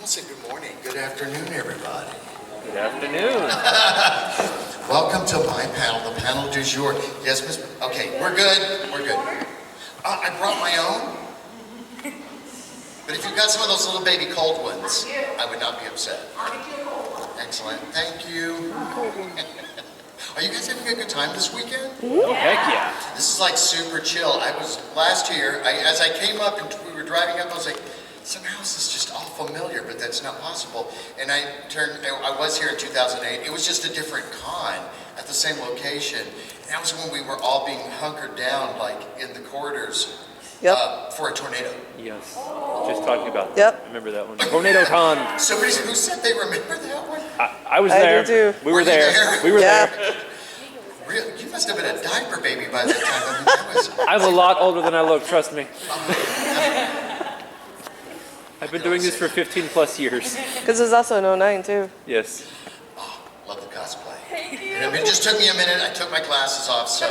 I'll say good morning, good afternoon, everybody. Good afternoon. Welcome to my panel, the panel du jour. Yes, Miss. Okay, we're good. We're good. I brought my own. But if you've got some of those little baby cold ones, I would not be upset. Excellent. Thank you. Are you guys having a good time this weekend? Oh, heck yeah. This is like super chill. I was last year, as I came up and we were driving up, I was like, somehow this is just all familiar, but that's not possible. And I was here in 2008. It was just a different con at the same location. And that was when we were all being hunkered down, like in the corridors for a tornado. Yes. Just talking about that. Yep. I remember that one. Tornado Con. Somebody who said they remember that one? I was I there. do too. We were Were you there. there? We were Yeah. there. Really? You must have been a diaper baby by that time. I mean, that was... I'm a lot older than I look, trust me. I've been doing this for 15 plus years. Because it was also in '09 too. Yes. Love the cosplay. And I mean, it just took me a minute. I took my glasses off, so,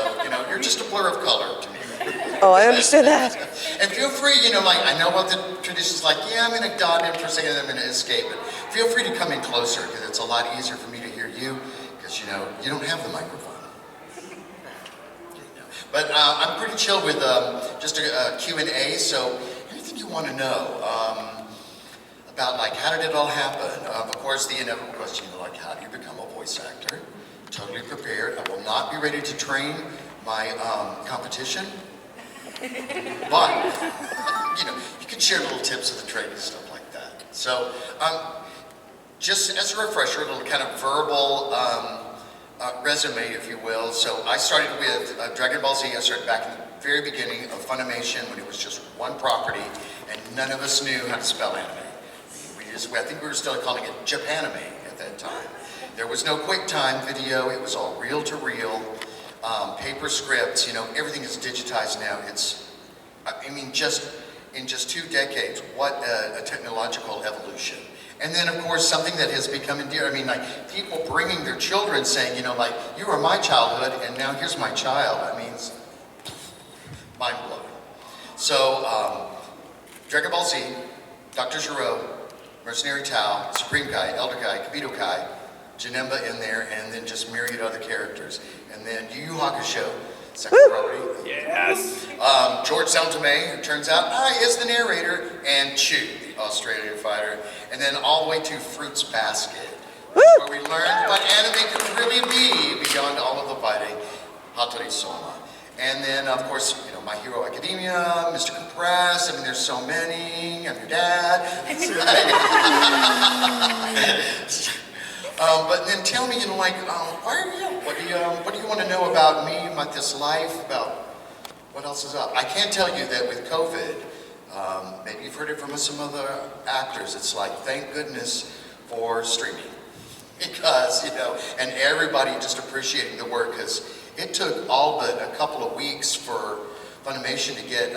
you're just a blur of color to me. Oh, I understand that. And feel free, I know what the tradition's like. Yeah, I'm going to dot in for a second and I'm going to escape. But feel free to come in closer because it's a lot easier for me to hear you because, you don't have the microphone. But I'm pretty chill with just a Q&A, so anything you want to know about, like, how did it all happen? Of course, the inevitable question, like, how do you become a voice actor? Totally prepared. I will not be ready to train my competition. But, you can share little tips of the trade and stuff like that. So, just as a refresher, a little kind of verbal resume, if you will. So I started with Dragon Ball Z. I started back in the very beginning of Funimation when it was just one property and none of us knew how to spell anime. I think we were still calling it Japanime at that time. There was no QuickTime video. It was all reel to reel, paper scripts. Everything is digitized now. Just in just 2 decades, what a technological evolution. And then, of course, something that has become endeared. People bringing their children saying, you were my childhood, and now here's my child. It's mind-blowing. So, Dragon Ball Z, Dr. Gero, Mercenary Tao, Supreme Kai, Elder Kai, Kibito Kai, Janemba in there, and then just myriad other characters. And then Yu Yu Hakusho, second property. Yes. George Saltame, who turns out is the narrator, and Chew, the Australian fighter, and then all the way to Fruits Basket, where we learned what anime could really be beyond all of the fighting, Hattori Soma. And then, of course, My Hero Academia, Mr. Compress, there's so many, I'm your dad. But then tell me, why are you? What do you want to know about me, about this life, about what else is up? I can tell you that with COVID, maybe you've heard it from some other actors. It's like, thank goodness for streaming, because and everybody just appreciating the work, because it took all but a couple of weeks for Funimation to get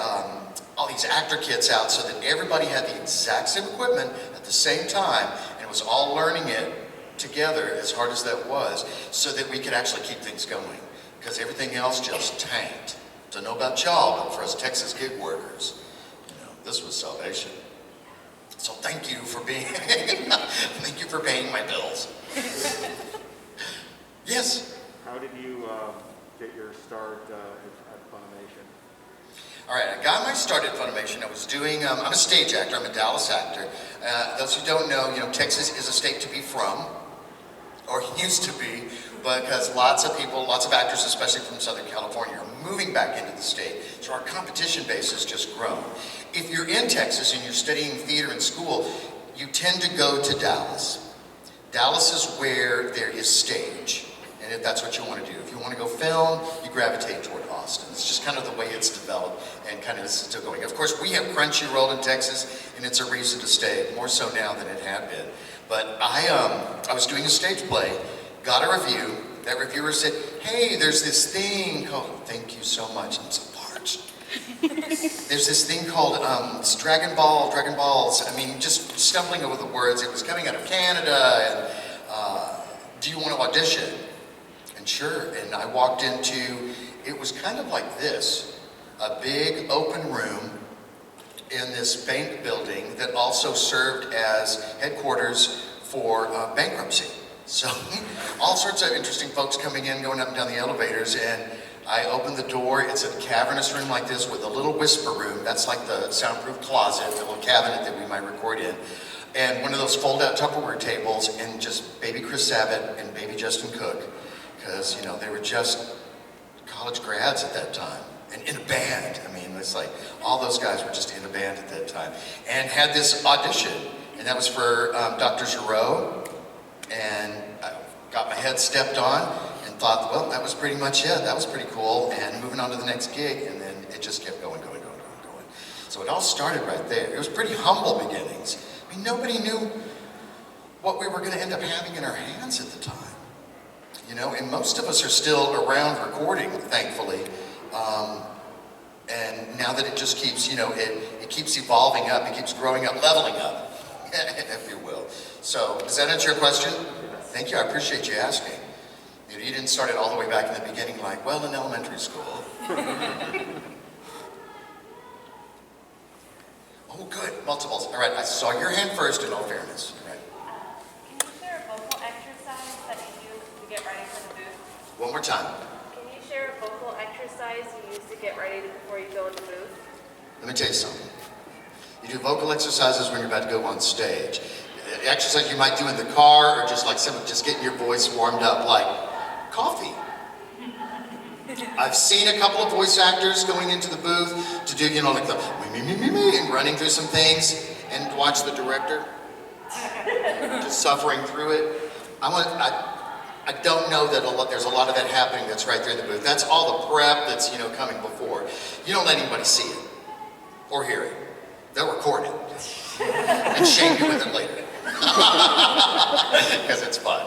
all these actor kits out, so that everybody had the exact same equipment at the same time, and it was all learning it together, as hard as that was, so that we could actually keep things going, because everything else just tanked. Don't know about y'all, but for us Texas gig workers, this was salvation. So thank you for being, thank you for paying my bills. Yes? How did you get your start at Funimation? All right, I got my start at Funimation. I was doing, I'm a stage actor, I'm a Dallas actor. Those who don't know, Texas is a state to be from, or used to be, because lots of people, lots of actors, especially from Southern California, are moving back into the state. So our competition base has just grown. If you're in Texas and you're studying theater in school, you tend to go to Dallas. Dallas is where there is stage, and if that's what you want to do. If you want to go film, you gravitate toward Austin. It's just kind of the way it's developed and kind of is still going. Of course, we have Crunchyroll in Texas, and it's a reason to stay, more so now than it had been. But I was doing a stage play, got a review. That reviewer said, hey, there's this thing called, thank you so much, I'm so parched. There's this thing called Dragon Balls. Just stumbling over the words. It was coming out of Canada, and do you want to audition? And sure, and I walked into, it was kind of like this, a big open room in this bank building that also served as headquarters for bankruptcy. So all sorts of interesting folks coming in, going up and down the elevators, and I opened the door. It's a cavernous room like this with a little whisper room. That's like the soundproof closet, the little cabinet that we might record in. And one of those fold-out Tupperware tables, and just baby Chris Sabat and baby Justin Cook. Because, you know, they were just college grads at that time. And in a band. I mean, it's like all those guys were just in a band at that time. And had this audition. And that was for Dr. Giroux. And I got my head stepped on and thought, well, that was pretty much it. That was pretty cool. And moving on to the next gig. And then it just kept going. So it all started right there. It was pretty humble beginnings. I mean, nobody knew what we were going to end up having in our hands at the time. You know, and most of us are still around recording, thankfully. And now that it just keeps, you know, it keeps evolving up, it keeps growing up, leveling up, if you will. So, does that answer your question? Thank you, I appreciate you asking. You know, you didn't start it all the way back in the beginning like, well, in elementary school. Oh, good, multiples. All right, I saw your hand first, in all fairness. All right. Can you share a vocal exercise that you use to get ready for the booth? One more time. Can you share a vocal exercise you use to get ready before you go in the booth? Let me tell you something. You do vocal exercises when you're about to go on stage. The exercise you might do in the car, or just like just getting your voice warmed up, like coffee. I've seen a couple of voice actors going into the booth to do, you know, like the me, and running through some things, and watch the director just suffering through it. I don't know that there's a lot of that happening that's right there in the booth. That's all the prep that's, you know, coming before. You don't let anybody see it or hear it. They'll record it and shame you with it later because it's fun.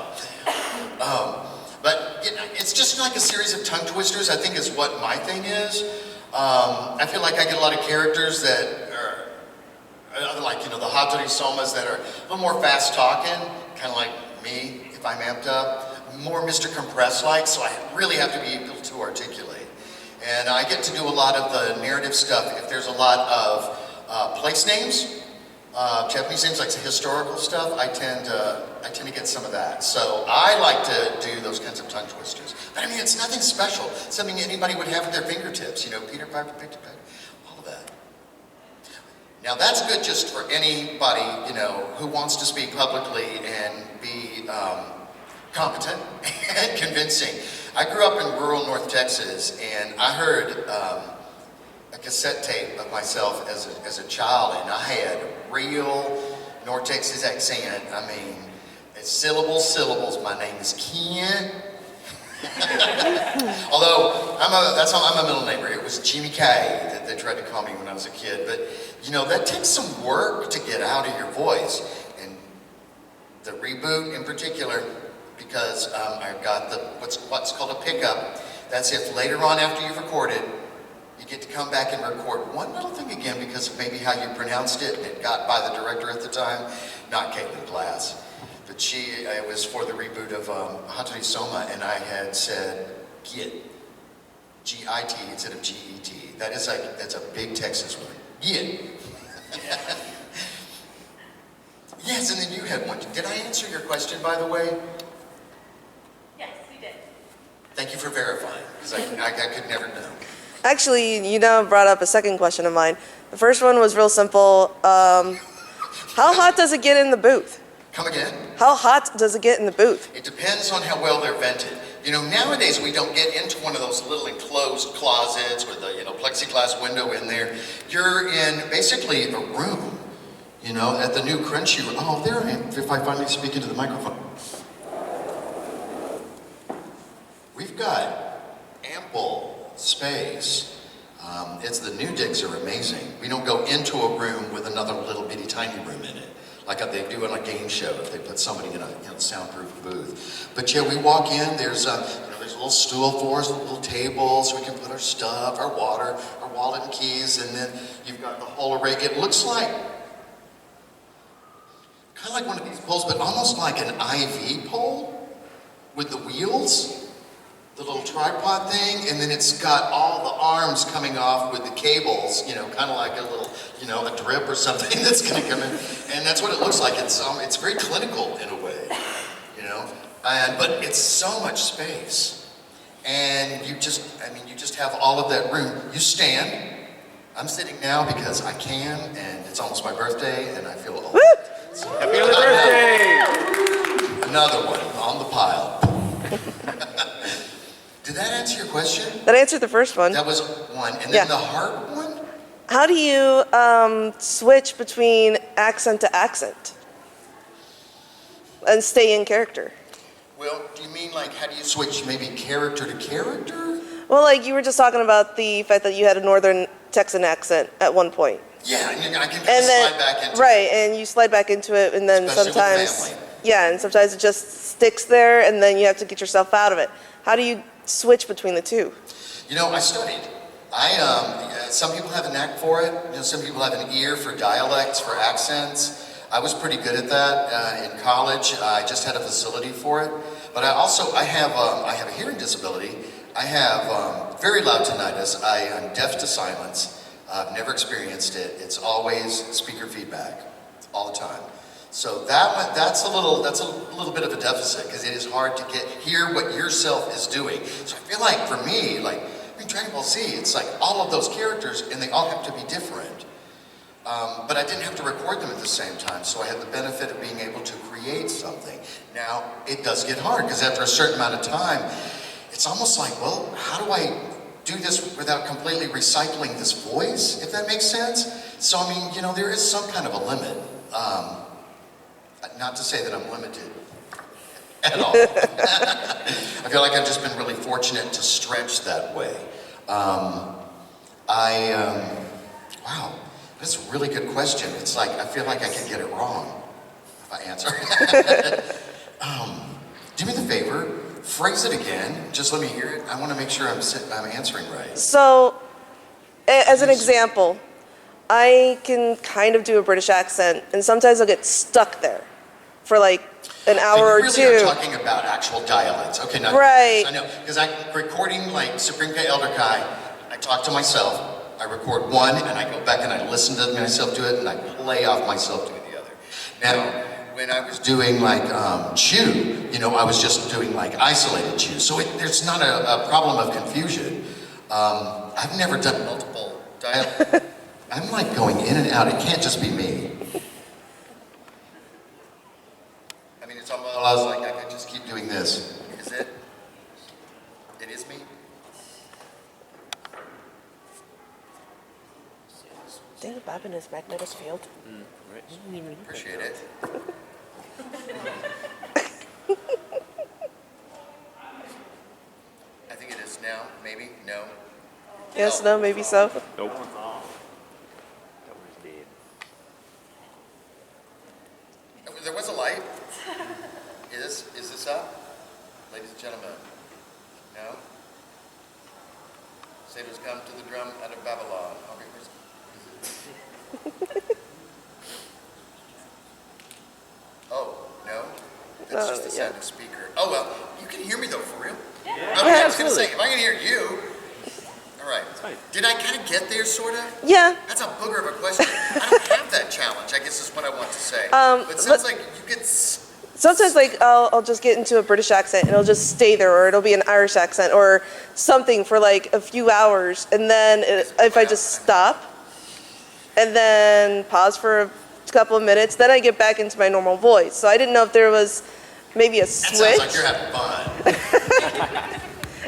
But you know, it's just like a series of tongue twisters, I think, is what my thing is. I feel like I get a lot of characters that are like, you know, the Hattori Somas that are a little more fast talking, kind of like me if I'm amped up. More Mr. Compress-like, so I really have to be able to articulate. And I get to do a lot of the narrative stuff. If there's a lot of place names, Japanese names, like historical stuff, I tend to get some of that. So I like to do those kinds of tongue twisters. But I mean, it's nothing special. It's something anybody would have at their fingertips. You know, Peter Piper picked a peck, all of that. Now that's good just for anybody, you know, who wants to speak publicly and be competent and convincing. I grew up in rural North Texas, and I heard a cassette tape of myself as a child, and I had real North Texas accent. I mean, it's syllables. My name is Ken. Although I'm a middle name. It was Jimmy K that they tried to call me when I was a kid. But you know, that takes some work to get out of your voice. And the reboot in particular, because I've got what's called a pickup. That's if later on after you've recorded, you get to come back and record one little thing again because of maybe how you pronounced it. It got by the director at the time, not Caitlin Glass. But it was for the reboot of Hattori Soma, and I had said Git, G-I-T instead of G-E-T. That's a big Texas word. Git. Yes, and then you had one. Did I answer your question, by the way? Yes, you did. Thank you for verifying, because I could never know. Actually, you now brought up a second question of mine. The first one was real simple. How hot does it get in the booth? Come again? How hot does it get in the booth? It depends on how well they're vented. You know, nowadays we don't get into one of those little enclosed closets with a, you know, plexiglass window in there. You're in basically a room, you know, at the new Crunchy room. Oh, there I am, if I finally speak into the microphone. We've got ample space. The new digs are amazing. We don't go into a room with another little bitty tiny room in it, like they do in a game show if they put somebody in a soundproof booth. But yeah, we walk in, there's there's a little stool for us, a little table so we can put our stuff, our water, our wallet and keys, and then you've got the whole array. It looks like, kind of like one of these poles, but almost like an IV pole with the wheels. the little tripod thing, and then it's got all the arms coming off with the cables, you know, kind of like a little, you know, a drip or something that's going to come in, and that's what it looks like. It's very clinical in a way, you know, but it's so much space, and you just have all of that room. You stand. I'm sitting now because I can, and it's almost my birthday, and I feel old. Happy early birthday! Another one on the pile. Did that answer your question? That answered the first one. That was one. And Yeah. then the heart one? How do you switch between accent to accent and stay in character? Well, do you mean like how do you switch maybe character to character? Well, like you were just talking about the fact that you had a northern Texan accent at one point. Yeah, and I can kind of And then, slide back into right, and you slide back into it, and then Especially with sometimes, family. yeah, and sometimes it just sticks there, and then you have to get yourself out of it. How do you switch between the two? You know, I studied. Some people have a knack for it. You know, some people have an ear for dialects, for accents. I was pretty good at that in college. I just had a facility for it. But I have a hearing disability. I have very loud tinnitus. I am deaf to silence. I've never experienced it. It's always speaker feedback, all the time. So that's a little bit of a deficit because it is hard to hear what yourself is doing. So I feel like for me, like in Dragon Ball Z, it's like all of those characters and they all have to be different. But I didn't have to record them at the same time, so I had the benefit of being able to create something. Now it does get hard because after a certain amount of time, it's almost like, well, how do I do this without completely recycling this voice, if that makes sense? So I mean, you know, there is some kind of a limit. Not to say that I'm limited at all. I feel like I've just been really fortunate to stretch that way. Wow, that's a really good question. It's like, I feel like I can get it wrong if I answer. Do me the favor, phrase it again, just let me hear it. I want to make sure I'm answering right. So, as an example, I can kind of do a British accent, and sometimes I'll get stuck there for like an hour or So you really two. are talking about actual dialects. Okay, now Right. I know, because I'm recording like Supreme Kai Elder Kai, I talk to myself, I record one, and I go back and I listen to myself do it, and I play off myself doing the other. Now, when I was doing like Chew, you know, I was just doing like isolated Chew, so there's not a problem of confusion. I've never done multiple dialects. I'm like going in and out, it can't just be me. I mean, it's almost, I was like, I could just keep doing this. Is it? It is me? Think of Bob in his magnetic field. Right. Appreciate it. I think it is now, maybe, no. Yes, no, maybe so. Nope. There was a light. Is this up? Ladies and gentlemen. No? Satyrs come to the drum out of Babylon. Okay, oh, no? That's just the sound of speaker. Oh, well, you can hear me though, for real? Yeah. Okay, I was going to say, if I can hear you. All right. fine. Did I kind of get there, sort of? Yeah. That's a booger of a question. I don't have that challenge, I guess is what I want to say. But it sounds like you get... Sometimes, like, I'll just get into a British accent and it'll just stay there, or it'll be an Irish accent or something for like a few hours. And then if I just stop and then pause for a couple of minutes, then I get back into my normal voice. So I didn't know if there was maybe a That switch. sounds like you're having fun.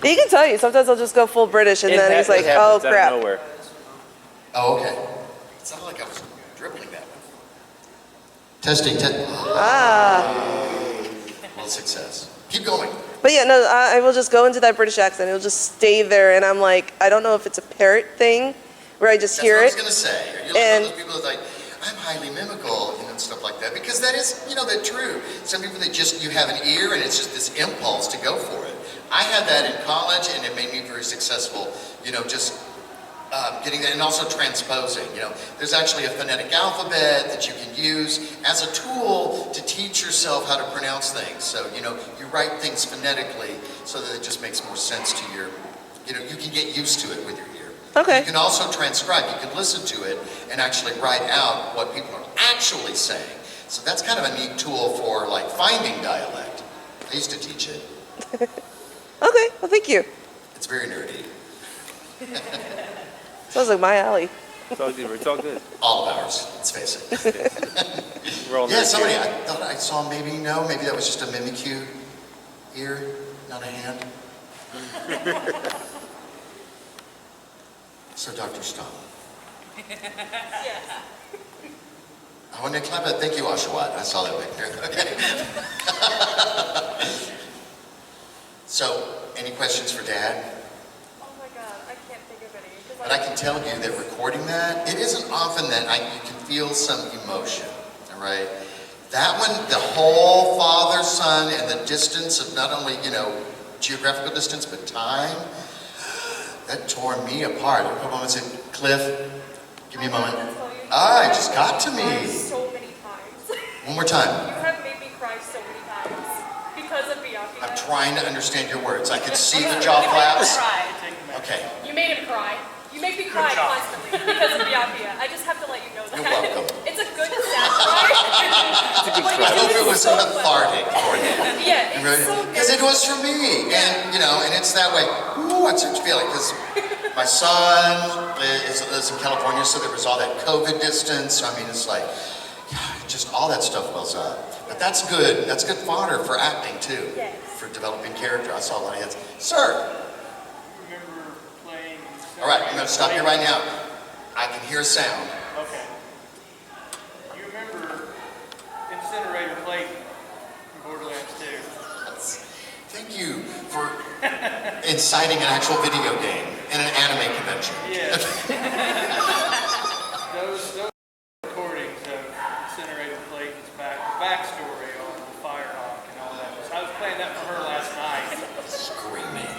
He can tell you. Sometimes I'll just go full British and then he's like, oh Out of crap. nowhere. Oh, okay. It sounded like I was dribbling that one. Testing, Well, success. Keep going. But yeah, no, I will just go into that British accent. It'll just stay there, and I'm like, I don't know if it's a parrot thing where I just That's hear what I was it. going to say. Are you like And- one of those people that's like, I'm highly mimical, you know, and stuff like that? Because that is, you know, that's true. Some people, you have an ear, and it's just this impulse to go for it. I had that in college, and it made me very successful, you know, just getting that, and also transposing. You know, there's actually a phonetic alphabet that you can use as a tool to teach yourself how to pronounce things. So, you know, you write things phonetically so that it just makes more sense to your, you can get used to it with your ear. Okay. You can also transcribe. You can listen to it and actually write out what people are actually saying. So that's kind of a neat tool for like finding dialect. I used to teach it. Okay, well, thank you. It's very nerdy. Sounds like my alley. It's all good. It's all good. All of ours, let's face it. We're all Yeah, nerds somebody, here. I thought I saw maybe that was just a Mimikyu ear, not a hand. So Dr. Stone. I want to clap it. Thank you, Oshawott. I saw that back there. Okay. So, any questions for Dad? Oh my God, I can't think of any. 'Cause But I can tell you that recording that, it isn't often that you can feel some emotion, all right? That one, the whole father, son, and the distance of not only, geographical distance, but time, that tore me apart. I come home and said, Cliff, give me a moment. Ah, it just got to me. So many times. One more time. You have made me cry so many times because of Byakuya. I'm trying to understand your words. I could see the jaw flaps. Okay, You made him cry. You make me cry constantly because of Byakuya. I just have to let you know that. You're welcome. It's a good sad cry. I hope it was cathartic for you. Yeah, it's so Because it was for me, and and it's that way. Ooh, that's such a feeling. Because my son lives in California, so there was all that COVID distance. I mean, it's like, just all that stuff wells up. But that's good. That's good fodder for acting too. Yes. For developing character. I saw a lot of heads. Sir. Remember playing... All right, I'm going to stop you right now. I can hear a sound. Okay. You remember Incinerator Clayton from Borderlands 2? Thank you for inciting an actual video game in an anime convention. Yes. those recordings of Incinerator Clayton's backstory on the Firehawk and all that. I was playing that for her last night. Screaming.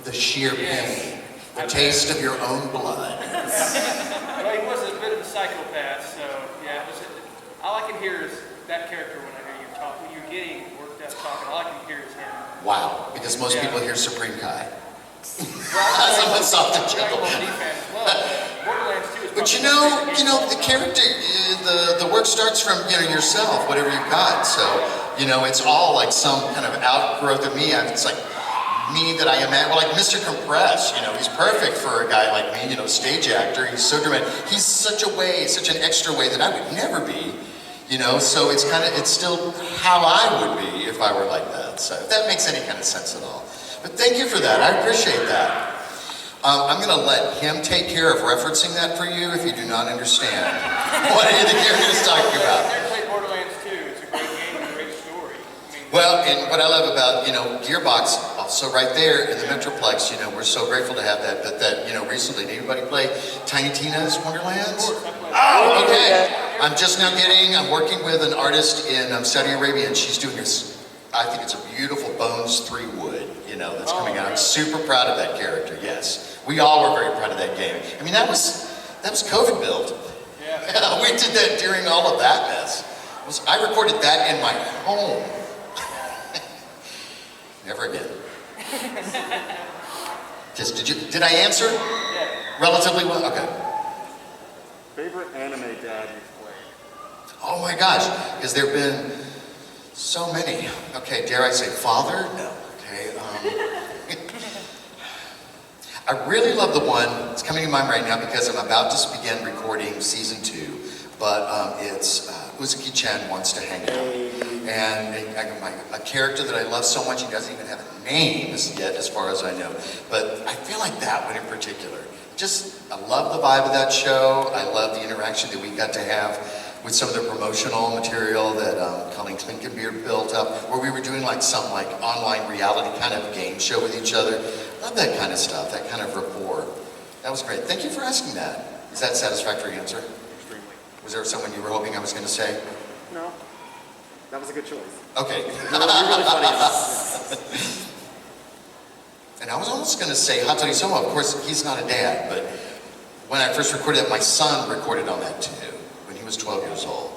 The sheer pain. The taste of your own blood. Well, he was a bit of a psychopath, so yeah. All I can hear is that character when I hear you talk. When you're getting worked up talking, all I can hear is him. Wow, because most Yeah. people hear Supreme Kai. Well, Someone soft and Dragon gentle. Ball Z fan as well, but Borderlands 2 is But probably the character, the work starts from yourself, whatever you've got. So, it's all like some kind of outgrowth of me. It's like me that I am at. Well, like Mr. Compress, he's perfect for a guy like me, stage actor. He's so dramatic. He's such an extra way that I would never be. So it's still how I would be if I were like that. So if that makes any kind of sense at all. But thank you for that. I appreciate that. I'm going to let him take care of referencing that for you if you do not understand what the character is talking about. I've never played Borderlands 2. It's a great game and a great story. Well, and what I love about, Gearbox, also right there in the Metroplex, we're so grateful to have that. But that, recently, did anybody play Tiny Tina's Wonderlands? Oh, okay. I'm working with an artist in Saudi Arabia, and she's doing this, I think it's a beautiful Bones 3 wood, that's coming out. I'm super proud of that character, yes. We all were very proud of that game. I mean, that was COVID built. Yeah. We did that during all of that mess. I recorded that in my home. Never again. Did I answer? Yeah. Relatively well? Okay. Favorite anime dad you've played? Oh my gosh, because there have been so many. Okay, dare I say father? No. Okay. I really love the one, it's coming to mind right now because I'm about to begin recording season 2, but it's Uzuki-chan Wants to Hang Out. And a character that I love so much, he doesn't even have a name yet as far as I know. But I feel like that one in particular. I love the vibe of that show. I love the interaction that we got to have with some of the promotional material that Colleen Klinkenbeard built up, where we were doing some online reality kind of game show with each other. Love that kind of stuff, that kind of rapport. That was great. Thank you for asking that. Is that a satisfactory answer? Extremely. Was there someone you were hoping I was going to say? No. That was a good choice. Okay. You're really funny in this. And I was almost going to say Hattori Soma. Of course, he's not a dad, but when I first recorded it, my son recorded on that too, when he was 12 years old.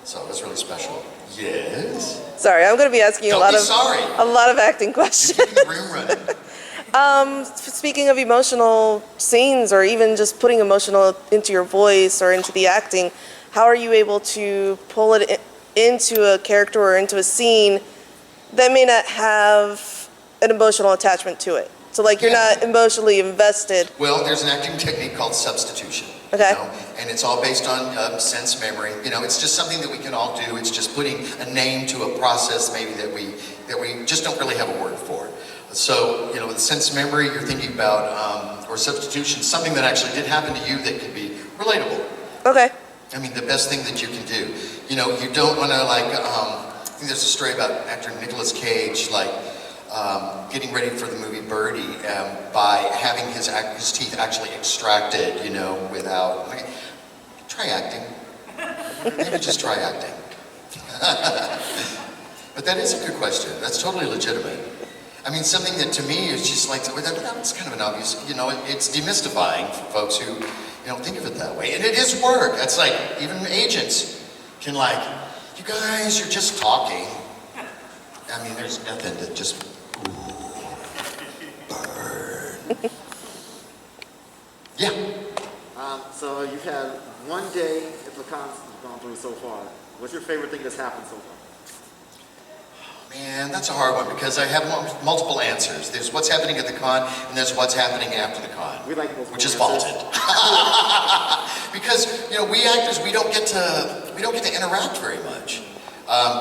So it was really special. Yes. Sorry, I'm going to be asking you Don't be sorry. a lot of acting questions. You're keeping the room running. Speaking of emotional scenes, or even just putting emotional into your voice or into the acting, how are you able to pull it into a character or into a scene that may not have an emotional attachment to it? So like you're Yeah. not emotionally invested. Well, there's an acting technique called substitution. Okay. You know, and it's all based on sense memory. You know, it's just something that we can all do. It's just putting a name to a process maybe that we just don't really have a word for. So, you know, with sense memory, you're thinking about, or substitution, something that actually did happen to you that could be relatable. Okay. I mean, the best thing that you can do. You know, you don't want to like, I think there's a story about actor Nicolas Cage, like, getting ready for the movie Birdie by having his teeth actually extracted, you know, without, like, try acting. Maybe just try acting. But that is a good question. That's totally legitimate. I mean, something that to me is just like, that's kind of an obvious, you know, it's demystifying for folks who, you know, think of it that way. And it is work. It's like, even agents can like, you guys, you're just talking. I mean, there's nothing to just, burn. Yeah. So you've had one day at the concert you've gone through so far. What's your favorite thing that's happened so far? Man, that's a hard one because I have multiple answers. There's what's happening at the con, and there's what's happening after the con, We like multiple which is answers. vaulted. Because you know, we actors, we don't get to interact very much.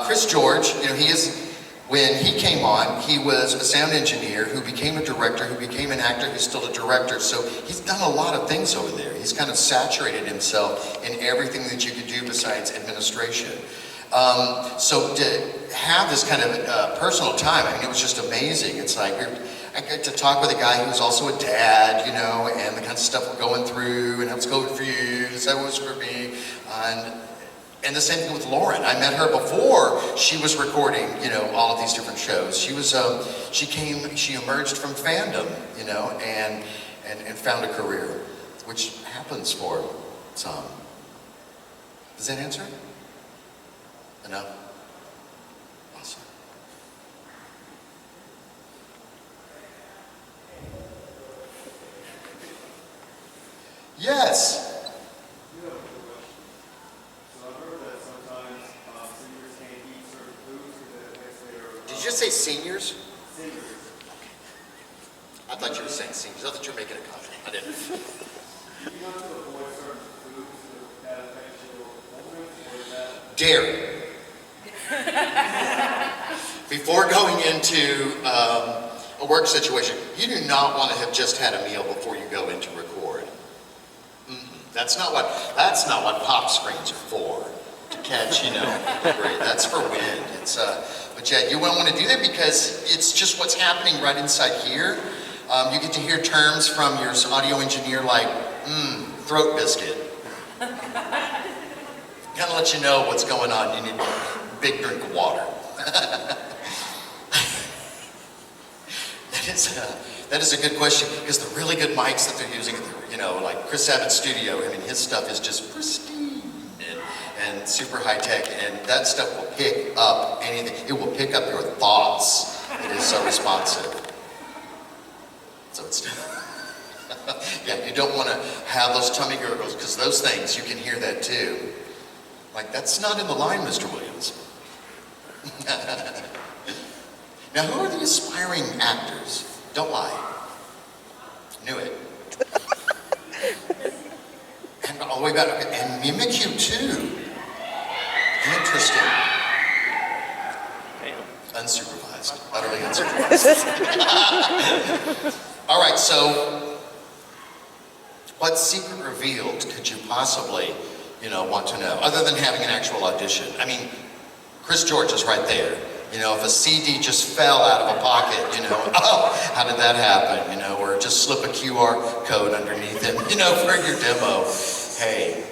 Chris George, you know, when he came on, he was a sound engineer who became a director, who became an actor, who's still a director. So he's done a lot of things over there. He's kind of saturated himself in everything that you could do besides administration. So to have this kind of personal time, I mean, it was just amazing. It's like, I get to talk with a guy who's also a dad, you know, and the kind of stuff we're going through, and how it's going for you, and how it was for me. And the same thing with Lauren. I met her before she was recording, you know, all of these different shows. She emerged from fandom, you know, and found a career, which happens for some. Does that answer it? Enough? Awesome. Yes. Did you just say seniors? I thought you were saying seniors. I thought you were making a comment. I didn't. Dairy. Before going into a work situation, you do not want to have just had a meal before you go in to record. That's not what pop screens are for. To catch, you know, great. That's for wind. But yeah, you won't want to do that because it's just what's happening right inside here. You get to hear terms from your audio engineer like, throat biscuit. Kind of let you know what's going on. You need a big drink of water. That is a good question because the really good mics that they're using, you know, like Chris Abbott's studio, I mean, his stuff is just pristine and super high tech, and that stuff will pick up anything. It will pick up your thoughts. It is so responsive. So it's, yeah, you don't want to have those tummy gurgles because those things, you can hear that too. Like, that's not in the line, Mr. Williams. Now, who are the aspiring actors? Don't lie. Knew it. And all the way back, and mimic you too. Interesting. Unsupervised. Utterly unsupervised. All right, so what secret revealed could you possibly, you know, want to know, other than having an actual audition? I mean, Chris George is right there. You know, if a CD just fell out of a pocket, you know, oh, how did that happen? You know, or just slip a QR code underneath it, you know, for your demo. Hey.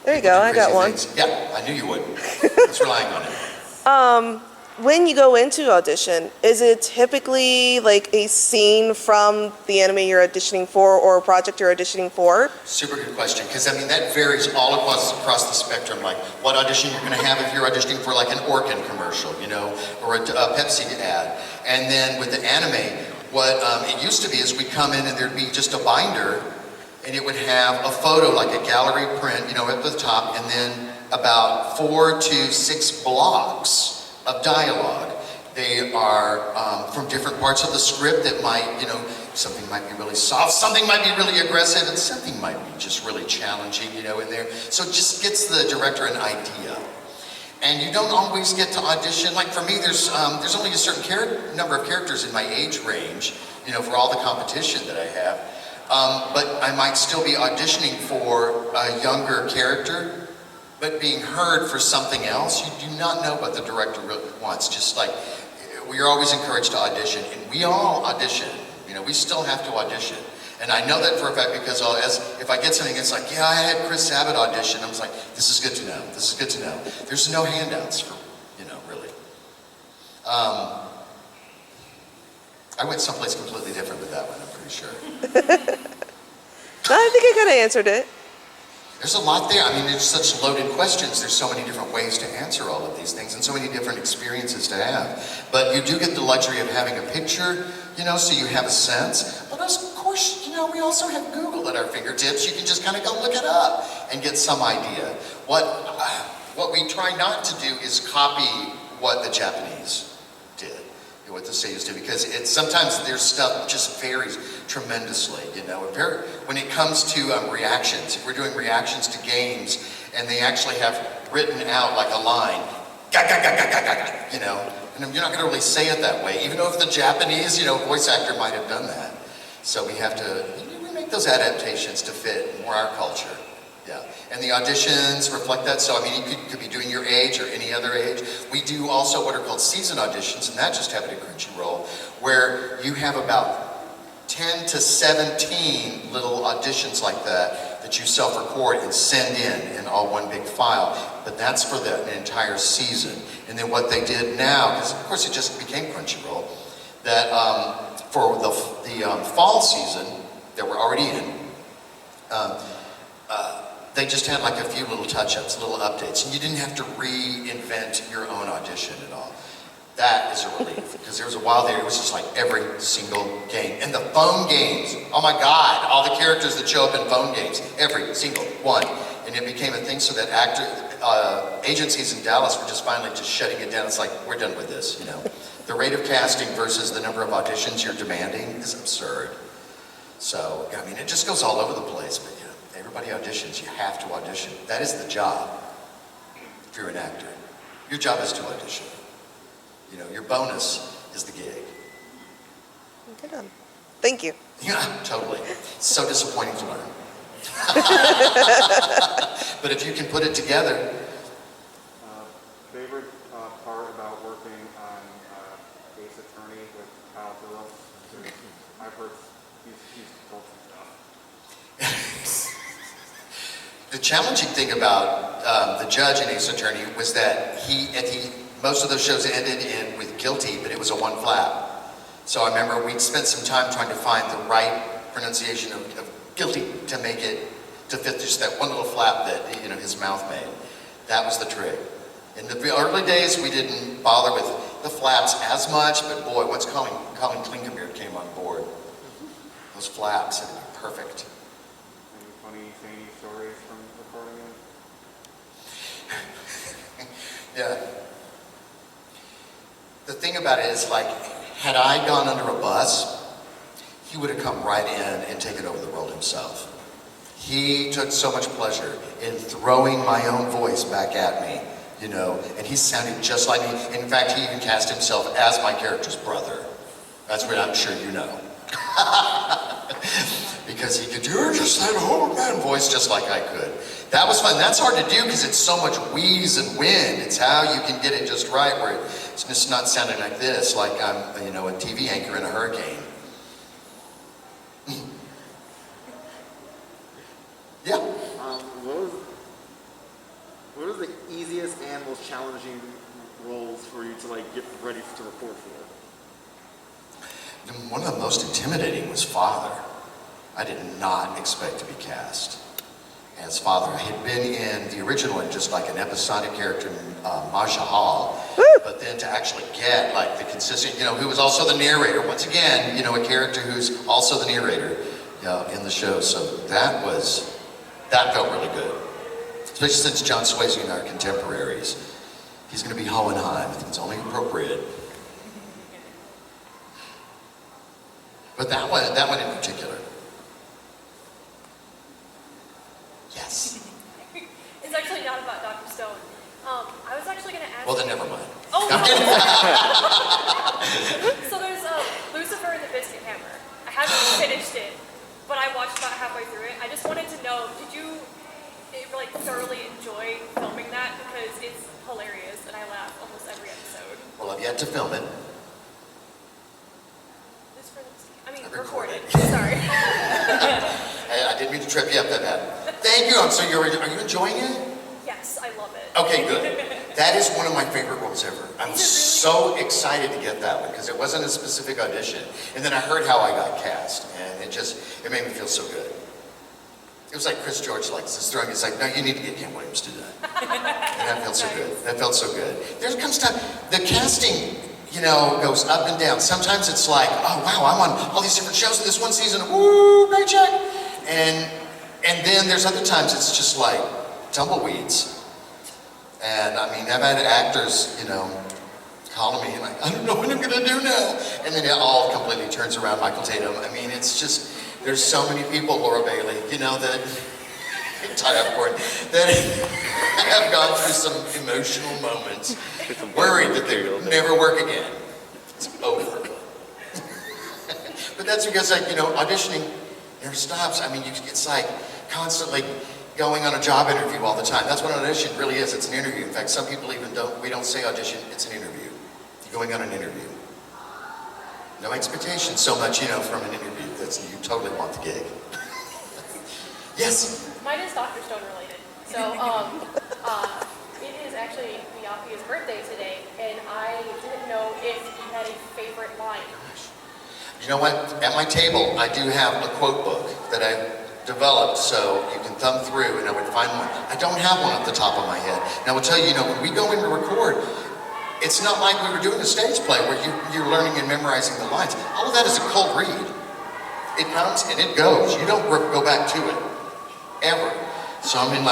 There you go. I got one. Things. Yeah, I knew you would. I was relying on it. when you go into audition, is it typically like a scene from the anime you're auditioning for or a project you're auditioning for? Super good question, because I mean, that varies all across the spectrum, like what audition you're gonna have if you're auditioning for like an Orkin commercial, you know, or a Pepsi ad. And then with the anime, what it used to be is we'd come in and there'd be just a binder, and it would have a photo, like a gallery print, you know, at the top, and then about 4 to 6 blocks of dialogue. They are from different parts of the script that might, you know, something might be really soft, something might be really aggressive, and something might be just really challenging, you know, in there. So it just gets the director an idea. And you don't always get to audition. Like for me, there's only a certain number of characters in my age range, you know, for all the competition that I have. But I might still be auditioning for a younger character, but being heard for something else. You do not know what the director really wants. Just like, we are always encouraged to audition, and we all audition. You know, we still have to audition. And I know that for a fact because if I get something, it's like, yeah, I had Chris Sabat audition. I was like, this is good to know. This is good to know. There's no handouts for, you know, really. I went someplace completely different with that one, I'm pretty sure. No, I think I kind of answered it. There's a lot there. I mean, there's such loaded questions. There's so many different ways to answer all of these things and so many different experiences to have. But you do get the luxury of having a picture, you know, so you have a sense. But of course, you know, we also have Google at our fingertips. You can just kind of go look it up and get some idea. What we try not to do is copy what the Japanese did, what the seiyus did, because sometimes their stuff just varies tremendously, you know. When it comes to reactions, if we're doing reactions to games and they actually have written out like a line, ga, ga, ga, ga, ga, ga, ga, you know, and you're not going to really say it that way, even though if the Japanese, you know, voice actor might have done that. So we make those adaptations to fit more our culture. Yeah, and the auditions reflect that. So I mean, you could be doing your age or any other age. We do also what are called season auditions, and that just happened at Crunchyroll, where you have about 10 to 17 little auditions like that you self-record and send in all one big file. But that's for the entire season. And then what they did now, because of course it just became Crunchyroll, that for the fall season that we're already in, they just had like a few little touch-ups, little updates, and you didn't have to reinvent your own audition at all. That is a relief, because there was a while there, it was just like every single game. And the phone games, oh my God, all the characters that show up in phone games, every single one. And it became a thing so that agencies in Dallas were just finally just shutting it down. It's like, we're done with this, you know. The rate of casting versus the number of auditions you're demanding is absurd. So, I mean, it just goes all over the place, but you know, everybody auditions, you have to audition. That is the job, if you're an actor. Your job is to audition. You know, your bonus is the gig. Good on. Thank you. Yeah, totally. So disappointing to learn. But if you can put it together. Favorite part about working on Ace Attorney with Kyle Phillips? I've heard he's told some stuff. The challenging thing about the judge in Ace Attorney was that most of those shows ended with guilty, but it was a one flap. So I remember we'd spent some time trying to find the right pronunciation of guilty to make it to fit just that one little flap that, you know, his mouth made. That was the trick. In the early days, we didn't bother with the flaps as much, but boy, once Colin Klinkenbeard came on board, those flaps had to be perfect. Any funny, zany stories from recording it? Yeah. The thing about it is, like, had I gone under a bus, he would have come right in and taken over the world himself. He took so much pleasure in throwing my own voice back at me, you know, and he sounded just like me. In fact, he even cast himself as my character's brother. That's what I'm sure you know. Because he could do just that old man voice just like I could. That was fun. That's hard to do because it's so much wheeze and wind. It's how you can get it just right where it's just not sounding like this, like I'm, you know, a TV anchor in a hurricane. Yeah. What was the easiest and most challenging roles for you to like get ready to record for? One of the most intimidating was Father. I did not expect to be cast as Father. I had been in the original in just like an episodic character in Mahal, but then to actually get like the consistent, who was also the narrator, once again, a character who's also the narrator in the show. So that felt really good. Especially since John Swayze and I are contemporaries. He's going to be Hohenheim. I think it's only appropriate. But that one in particular. Yes. It's actually not about Dr. Stone. I was actually going to ask. Well, then never mind. Oh, I'm kidding. so there's Lucifer and the Biscuit Hammer. I haven't finished it, but I watched about halfway through it. I just wanted to know, did you like thoroughly enjoy filming that? Because it's hilarious and I laugh almost every episode. Well, I've yet to film it. This for the, I mean, I recorded. Sorry. I didn't mean to trip you up that bad. Thank you. So are you enjoying it? Yes, I love it. Okay, good. That is one of my favorite roles ever. I was so excited to get that one because it wasn't a specific audition. And then I heard how I got cast, and it made me feel so good. It was like Chris George likes this throwing. It's like, no, you need to get Ken Williams to do that. And that felt so good. That felt so good. There comes time, the casting, goes up and down. Sometimes it's like, oh wow, I'm on all these different shows in this one season. Woo, great check. And then there's other times it's just like tumbleweeds. And I mean, I've had actors, calling me like, I don't know what I'm gonna do now. And then it all completely turns around. Michael Tatum. I mean, it's just, there's so many people, Laura Bailey, that, Ty Epworth, that have gone through some emotional moments, worried that they'll never work again. It's over. But that's because, auditioning never stops. I mean, it's like constantly going on a job interview all the time. That's what an audition really is. It's an interview. In fact, some people we don't say audition, it's an interview. You're going on an interview. No expectation so much, from an interview. You totally want the gig. Yes? Mine is Dr. Stone related. So, it is actually Miyafi's birthday today, and I didn't know if you had a favorite line. You know what? At my table, I do have a quote book that I developed, so you can thumb through and I would find one. I don't have one at the top of my head. And I will tell you, when we go in to record, it's not like we were doing a stage play where you're learning and memorizing the lines. All of that is a cold read. It comes and it goes. You don't go back to it, ever. So I mean,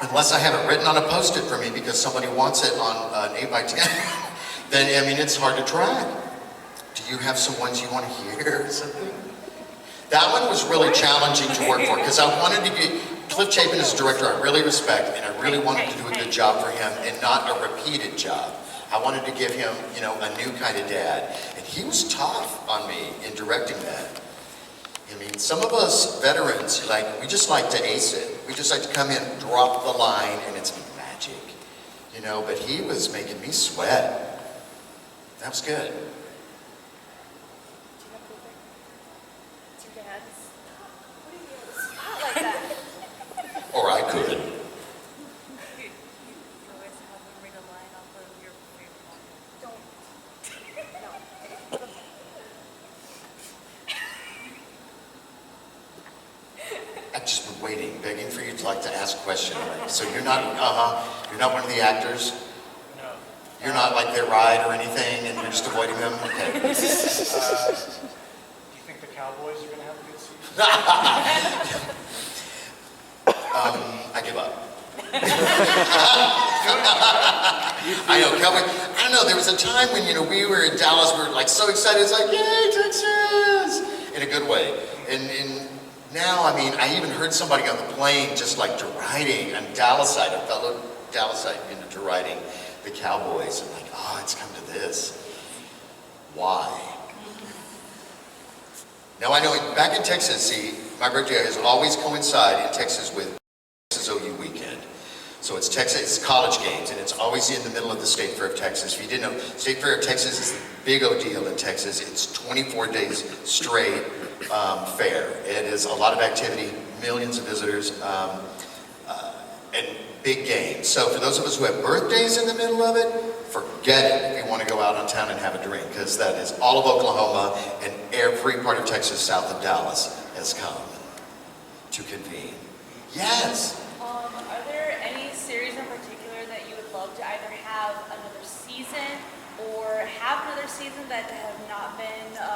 unless I have it written on a Post-it for me because somebody wants it on an 8x10, then I mean, it's hard to track. Do you have some ones you want to hear or something? That one was really challenging to work for because I wanted to get Cliff Chapin as a director I really respect, and I really wanted to do a good job for him and not a repeated job. I wanted to give him, a new kind of dad. And he was tough on me in directing that. I mean, some of us veterans, we just like to ace it. We just like to come in, drop the line, and it's magic. But he was making me sweat. That was good. It's your dad's. What do you mean with a spot like that? Or I could. You always have them read a line off of your favorite line. Don't. No. I've just been waiting, begging for you to ask a question. So you're not, you're not one of the actors? No. You're not like their ride or anything and you're just avoiding them? Okay. Do you think the Cowboys are going to have a good season? I give up. I know, Cowboy. I don't know, there was a time when, we were in Dallas, we were so excited, it's like, yay, Texas! In a good way. And now, I mean, I even heard somebody on the plane just deriding, on Dallasite, a fellow Dallasite, deriding the Cowboys. And it's come to this. Why? Now I know back in Texas, see, my birthday has always coincided in Texas with Texas OU weekend. So it's Texas, it's college games, and it's always in the middle of the State Fair of Texas. If you didn't know, State Fair of Texas is the big O deal in Texas. It's 24 days straight fair. It is a lot of activity, millions of visitors, and big game. So for those of us who have birthdays in the middle of it, forget it if you want to go out on town and have a drink, because that is all of Oklahoma and every part of Texas south of Dallas has come to convene. Yes. Are there any series in particular that you would love to either have another season or have another season that have not been?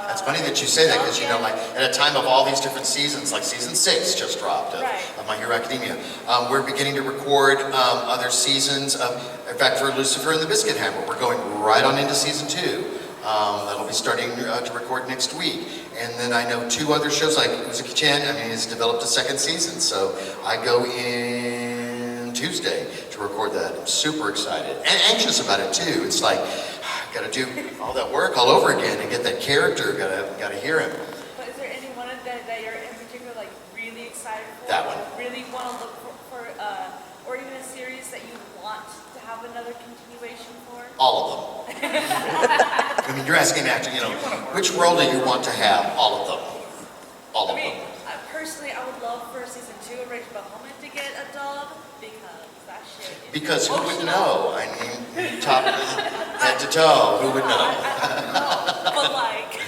That's funny that you say that, because you know, like at a time of all these different seasons, like season 6 just dropped of, Right. of My Hero Academia. We're beginning to record other seasons of, in fact, for Lucifer and the Biscuit Hammer, we're going right on into season 2. That'll be starting to record next week. And then I know 2 other shows, like Uzuki-chan, I mean, has developed a 2nd season. So I go in Tuesday to record that. I'm super excited and anxious about it too. It's like, got to do all that work all over again and get that character, got to hear him. But is there any one of that you're in particular like really excited for? That one. Or really want to look for or even a series that you want to have another continuation for? All of them. I mean, you're asking an actor, you know, which role do you want to have? All of them. All I of mean, them. personally, I would love for season 2 of Rachel Bellman to get a dub because that shit is Because who would emotional. know? I mean, top head to toe, who would know? I don't know, but like.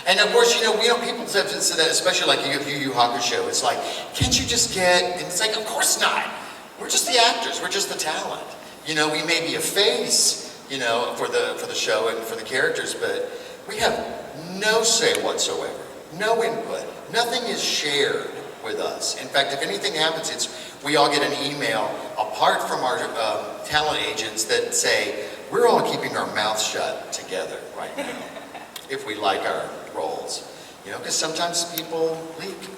And of course, you know, people have said that, especially like Yu Yu Hakusho. It's like, can't you just get? And it's like, of course not. We're just the actors. We're just the talent. You know, we may be a face, you know, for the show and for the characters, but we have no say whatsoever, no input. Nothing is shared with us. In fact, if anything happens, we all get an email apart from our talent agents that say we're all keeping our mouths shut together right now if we like our roles. You know, because sometimes people leak.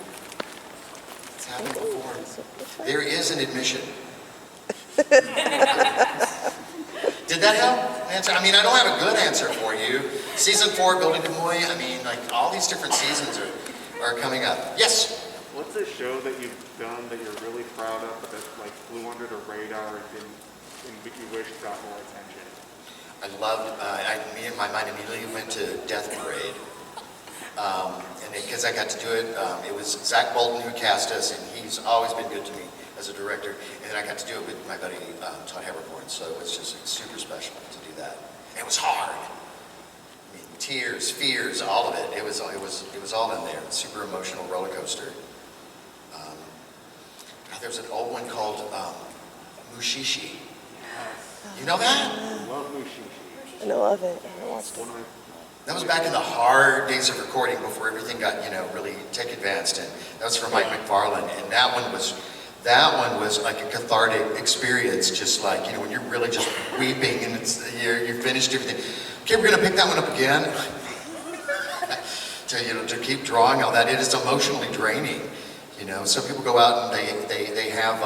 It's happened before. There is an admission. Did that help? Answer? I mean, I don't have a good answer for you. Season 4, Golden Kamuy, I mean, like all these different seasons are coming up. Yes? What's a show that you've done that you're really proud of, but that like flew under the radar and you wish got more attention? I loved, me and my mind immediately went to Death Parade. And because I got to do it, it was Zach Bolton who cast us, and he's always been good to me as a director. And then I got to do it with my buddy Todd Haverborn, so it was just super special to do that. It was hard. I mean, tears, fears, all of it. It was all in there. Super emotional roller coaster. There was an old one called Mushishi. You know that? Love Mushishi. I know of it. I haven't watched it. One of my That was back in the hard days of recording before everything got, you know, really tech advanced. And that was from Mike McFarlane. And that one was like a cathartic experience, just like, you know, when you're really just weeping and you finished everything. Okay, we're gonna pick that one up again. to keep drawing all that. It is emotionally draining. You know, some people go out and they have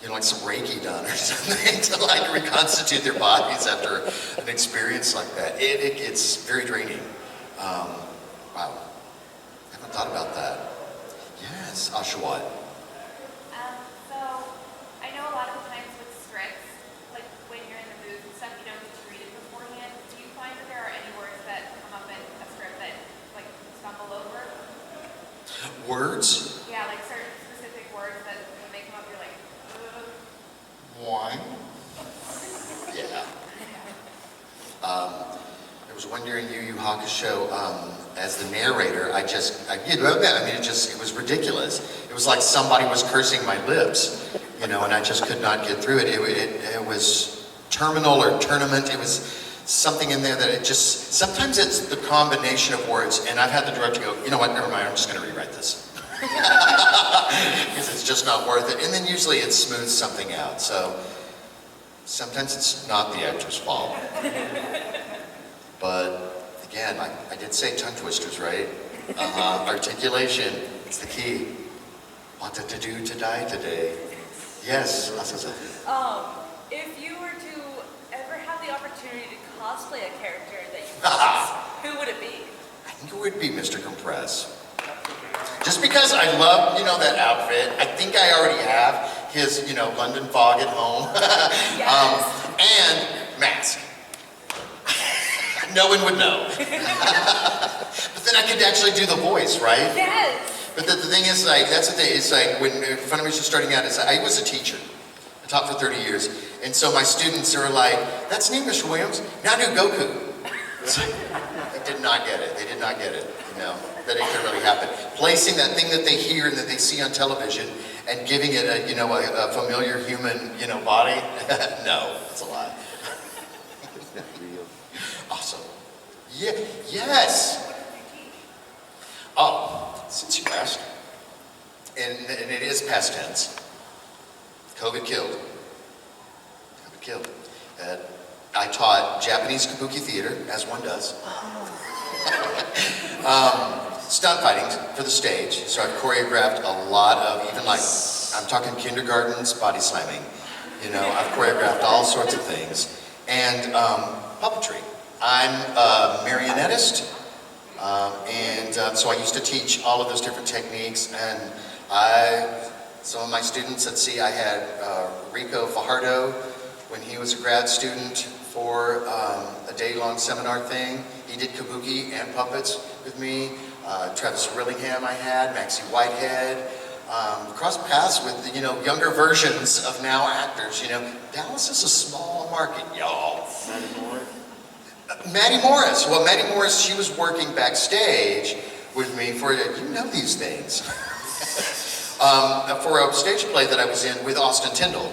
you know, like some Reiki done or something to like reconstitute their bodies after an experience like that. It's very draining. Wow, I haven't thought about that. Yes, Ashwat. So, I know a lot of the times with scripts, like when you're in the booth and stuff, you don't get to read it beforehand. Do you find that there are any words that come up in a script that, like, you stumble over? Words? Yeah, like certain specific words that when they come up, you're like, ugh. Wine? Yeah. There was one during Yu Yu Hakusho, as the narrator, I mean, it was ridiculous. It was like somebody was cursing my lips, you know, and I just could not get through it. It was terminal or tournament. It was something in there that it just, sometimes it's the combination of words, and I've had the director go, you know what, never mind, I'm just going to rewrite this. Because it's just not worth it. And then usually it smooths something out. So sometimes it's not the actor's fault. But again, I did say tongue twisters, right? Articulation, it's the key. Wanted to do to die today. Yes, Asaza. If you were to ever have the opportunity to cosplay a character that you love, who would it be? I think it would be Mr. Compress. Just because I love, you know, that outfit. I think I already have his, you know, London fog at home. And mask. No one would know. But then I could actually do the voice, right? Yes. But the thing is, like, that's the thing, it's like, when Funimation was starting out, I was a teacher. I taught for 30 years. And so my students are like, that's neat, Mr. Williams. Now do Goku. They did not get it. They did not get it. You know, that it could really happen. Placing that thing that they hear and that they see on television and giving it a, you know, a familiar human, you know, body. No, it's a lie. Awesome. Yeah, yes. Oh, since you asked, and it is past tense. COVID killed. COVID killed. I taught Japanese kabuki theater, as one does. Stunt fighting for the stage. So I've choreographed a lot of, even like, I'm talking kindergartens, body slamming. You know, I've choreographed all sorts of things. And puppetry. I'm a marionettist. So I used to teach all of those different techniques, and some of my students, let's see, I had Rico Fajardo when he was a grad student for a day-long seminar thing. He did kabuki and puppets with me. Travis Rillingham I had, Maxie Whitehead. Crossed paths with the, you know, younger versions of now actors. You know, Dallas is a small market, y'all. Maddie Morris. Well, Maddie Morris, she was working backstage with me for, you know these things, for a stage play that I was in with Austin Tyndall.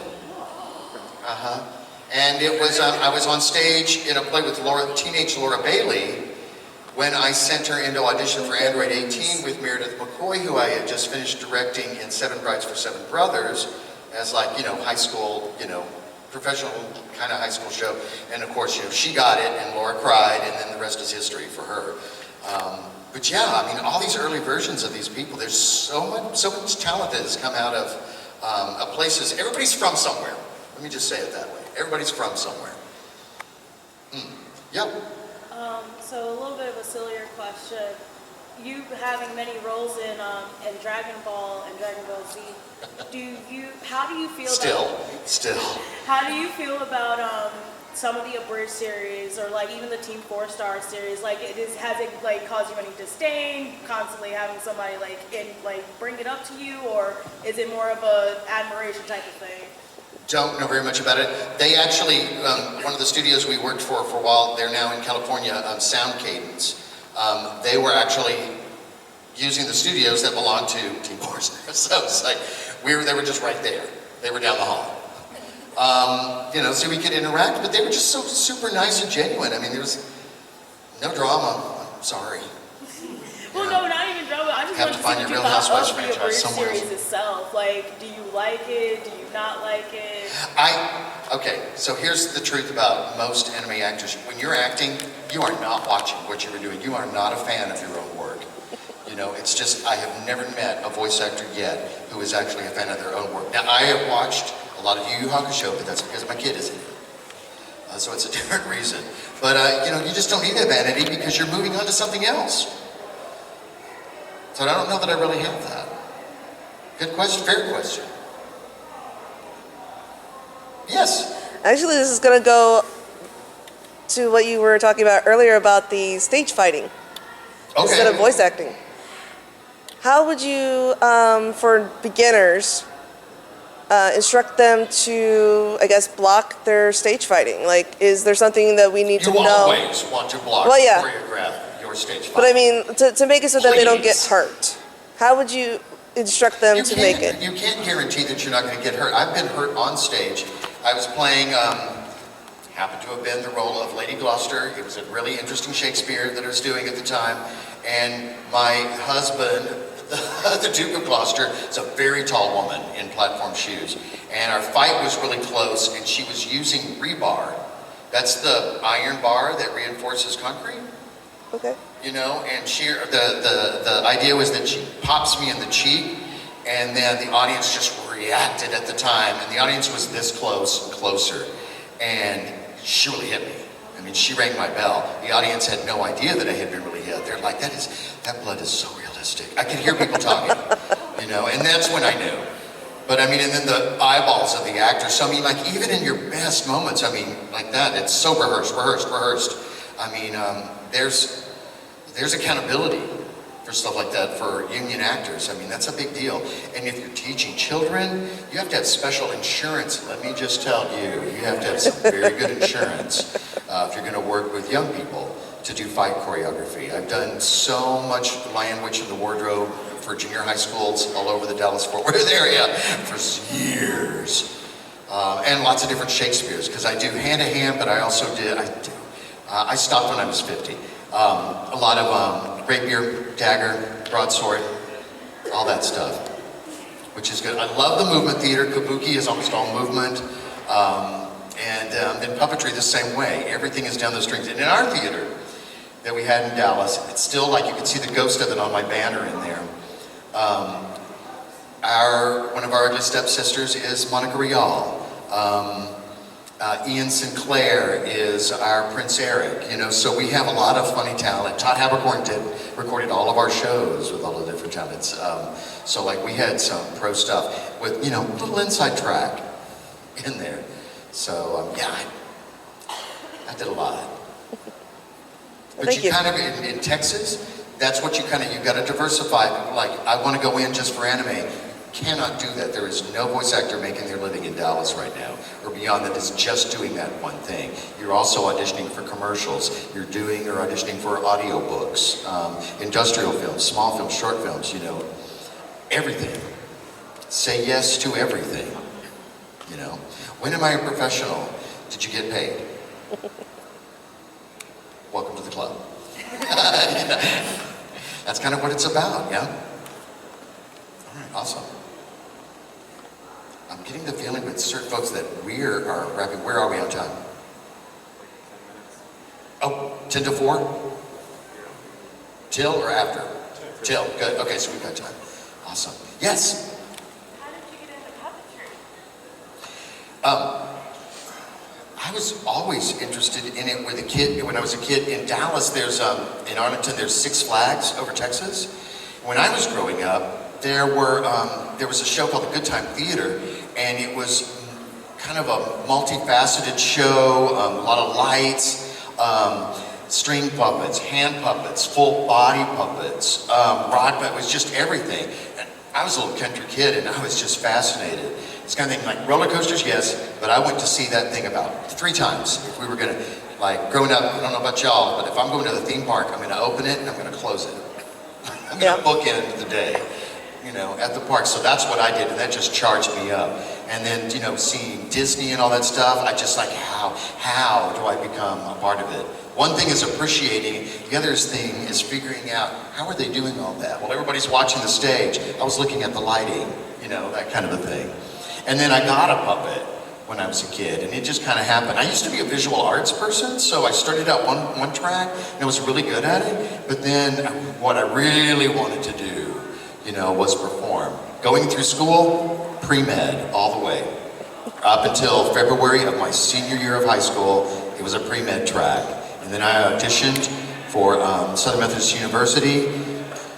And it was, I was on stage in a play with teenage Laura Bailey when I sent her into audition for Android 18 with Meredith McCoy, who I had just finished directing in Seven Brides for Seven Brothers, as like, you know, high school, you know, professional kind of high school show. And of course, you know, she got it and Laura cried, and then the rest is history for her. But yeah, I mean, all these early versions of these people, there's so much talent that has come out of places. Everybody's from somewhere. Let me just say it that way. Everybody's from somewhere. Yep. So a little bit of a sillier question. You having many roles in Dragon Ball and Dragon Ball Z, how do you feel Still. How do you feel about some of the abridged series, or like even the Team 4-Star series? Like, has it like caused you any disdain, constantly having somebody bring it up to you, or is it more of a admiration type of thing? Don't know very much about it. They actually, one of the studios we worked for a while, they're now in California, Sound Cadence. They were actually using the studios that belonged to Team 4-Star. So it's like, they were just right there. They were down the hall. You know, so we could interact, but they were just so super nice and genuine. I mean, there was no drama. I'm sorry. Well, no, not even drama. I just Have wanted to find see your what Real you thought Housewives of the franchise abridged somewhere else. series itself. Like, do you like it? Do you not like it? Okay, so here's the truth about most anime actors. When you're acting, you are not watching what you were doing. You are not a fan of your own work. You know, it's just, I have never met a voice actor yet who is actually a fan of their own work. Now, I have watched a lot of Yu Yu Hakusho, but that's because my kid is in it. So it's a different reason. But, you know, you just don't need that vanity because you're moving on to something else. So I don't know that I really have that. Good question, fair question. Yes. Actually, this is going to go to what you were talking about earlier about the stage fighting instead of voice acting. How would you, for beginners, instruct them to, I guess, block their stage fighting? Like, is there something that we need to You know? always want to block, Well, yeah. choreograph your stage fight. But I mean, to make it so that they don't get Please. hurt, how would you instruct them to make it? You can't guarantee that you're not going to get hurt. I've been hurt on stage. I was playing, happened to have been the role of Lady Gloucester. It was a really interesting Shakespeare that I was doing at the time. And my husband, the Duke of Gloucester, is a very tall woman in platform shoes. And our fight was really close, and she was using rebar. That's the iron bar that reinforces concrete. Okay. You know, and the idea was that she pops me in the cheek, and then the audience just reacted at the time, and the audience was this close and closer, and she really hit me. I mean, she rang my bell. The audience had no idea that I had been really hit. They're like, that blood is so realistic. I could hear people talking, you know, and that's when I knew. But I mean, and then the eyeballs of the actors. So I mean, like even in your best moments, I mean, like that, it's so rehearsed. I mean, there's accountability. for stuff like that for union actors. I mean, that's a big deal. And if you're teaching children, you have to have special insurance. Let me just tell you, you have to have some very good insurance if you're going to work with young people to do fight choreography. I've done so much Lion Witch in the Wardrobe for junior high schools all over the Dallas-Fort Worth area for years. And lots of different Shakespeares, because I do hand-to-hand, but I also I stopped when I was 50. A lot of rapier, dagger, broadsword, all that stuff, which is good. I love the movement theater. Kabuki is almost all movement. And then puppetry the same way. Everything is down the strings. And in our theater that we had in Dallas, it's still like you can see the ghost of it on my banner in there. One of our ugly stepsisters is Monica Rial. Ian Sinclair is our Prince Eric, you know, so we have a lot of funny talent. Todd Habercorn recorded all of our shows with all the different talents. So like we had some pro stuff with, you know, a little inside track in there. So yeah, I did a lot. But Thank you. kind of, in Texas, that's what you got to diversify. Like, I want to go in just for anime. Cannot do that. There is no voice actor making their living in Dallas right now, or beyond that is just doing that one thing. You're also auditioning for commercials. You're doing or auditioning for audiobooks, industrial films, small films, short films, you know, everything. Say yes to everything, you know. When am I a professional? Did you get paid? Welcome to the club. That's kind of what it's about, yeah? All right, awesome. I'm getting the feeling with certain folks that we are wrapping. Where are we on time? 10 minutes. Oh, 10 to 4? Till or after? Till, good. Okay, so we've got time. Awesome. Yes? How did you get into puppetry? I was always interested in it with a kid. When I was a kid in Dallas, there's in Arlington, there's Six Flags over Texas. When I was growing up, there was a show called the Good Time Theater, and it was kind of a multifaceted show, a lot of lights, string puppets, hand puppets, full body puppets, rod, but it was just everything. And I was a little country kid, and I was just fascinated. It's kind of thing like roller coasters, yes, but I went to see that thing about 3 times. If we were gonna, like, growing up, I don't know about y'all, but if I'm going to the theme park, I'm gonna open it and I'm gonna close it. I'm gonna bookend the day, you know, at the park. So that's what I did, and that just charged me up. And then, you know, seeing Disney and all that stuff, I just like, how do I become a part of it? One thing is appreciating, the other thing is figuring out, how are they doing all that? Well, everybody's watching the stage. I was looking at the lighting, you know, that kind of a thing. And then I got a puppet when I was a kid, and it just kind of happened. I used to be a visual arts person, so I started out one track, and I was really good at it, but then what I really wanted to do, you know, was perform. Going through school, pre-med all the way. Up until February of my senior year of high school, it was a pre-med track. And then I auditioned for Southern Methodist University,